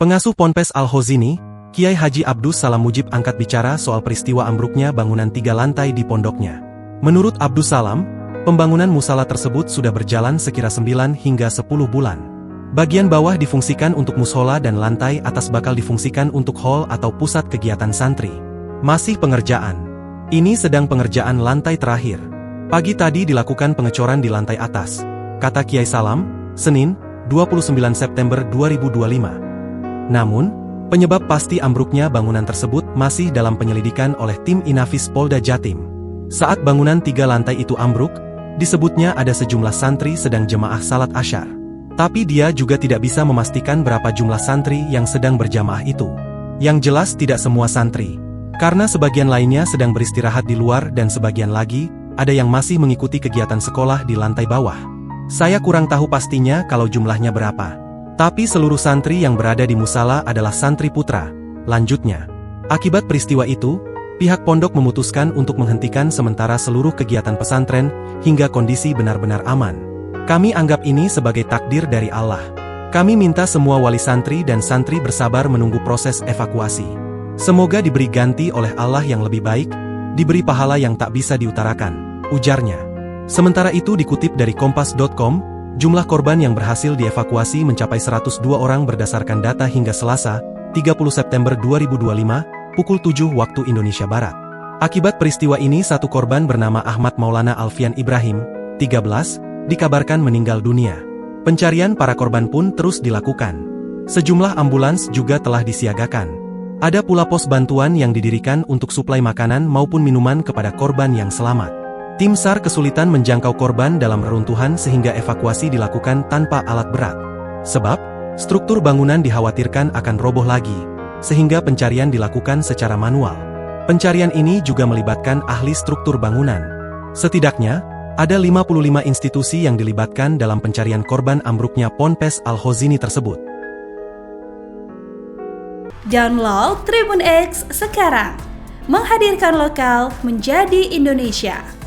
Pengasuh Ponpes Al-Hozini, Kiai Haji Abdus Salam Mujib angkat bicara soal peristiwa ambruknya bangunan 3 lantai di pondoknya. Menurut Abdus Salam, pembangunan musala tersebut sudah berjalan sekira 9 hingga 10 bulan. Bagian bawah difungsikan untuk mushola dan lantai atas bakal difungsikan untuk hall atau pusat kegiatan santri. Masih pengerjaan. Ini sedang pengerjaan lantai terakhir. Pagi tadi dilakukan pengecoran di lantai atas, kata Kiai Salam, Senin, 29 September 2025. Namun, penyebab pasti ambruknya bangunan tersebut masih dalam penyelidikan oleh tim Inafis Polda Jatim. Saat bangunan 3 lantai itu ambruk, disebutnya ada sejumlah santri sedang jemaah salat Asyar. Tapi dia juga tidak bisa memastikan berapa jumlah santri yang sedang berjamaah itu. Yang jelas tidak semua santri, karena sebagian lainnya sedang beristirahat di luar dan sebagian lagi, ada yang masih mengikuti kegiatan sekolah di lantai bawah. Saya kurang tahu pastinya kalau jumlahnya berapa. Tapi seluruh santri yang berada di musala adalah santri putra, lanjutnya. Akibat peristiwa itu, pihak pondok memutuskan untuk menghentikan sementara seluruh kegiatan pesantren hingga kondisi benar-benar aman. Kami anggap ini sebagai takdir dari Allah. Kami minta semua wali santri dan santri bersabar menunggu proses evakuasi. Semoga diberi ganti oleh Allah yang lebih baik, diberi pahala yang tak bisa diutarakan, ujarnya. Sementara itu dikutip dari Kompas.com, jumlah korban yang berhasil dievakuasi mencapai 102 orang berdasarkan data hingga Selasa, 30 September 2025, pukul 7 waktu Indonesia Barat. Akibat peristiwa ini satu korban bernama Ahmad Maulana Alfian Ibrahim, 13, dikabarkan meninggal dunia. Pencarian para korban pun terus dilakukan. Sejumlah ambulans juga telah disiagakan. Ada pula pos bantuan yang didirikan untuk suplai makanan maupun minuman kepada korban yang selamat. Tim SAR kesulitan menjangkau korban dalam reruntuhan sehingga evakuasi dilakukan tanpa alat berat. Sebab, struktur bangunan dikhawatirkan akan roboh lagi, sehingga pencarian dilakukan secara manual. Pencarian ini juga melibatkan ahli struktur bangunan. Setidaknya, ada 55 institusi yang dilibatkan dalam pencarian korban ambruknya Ponpes Al-Hozini tersebut. Download Tribun X sekarang, menghadirkan lokal menjadi Indonesia.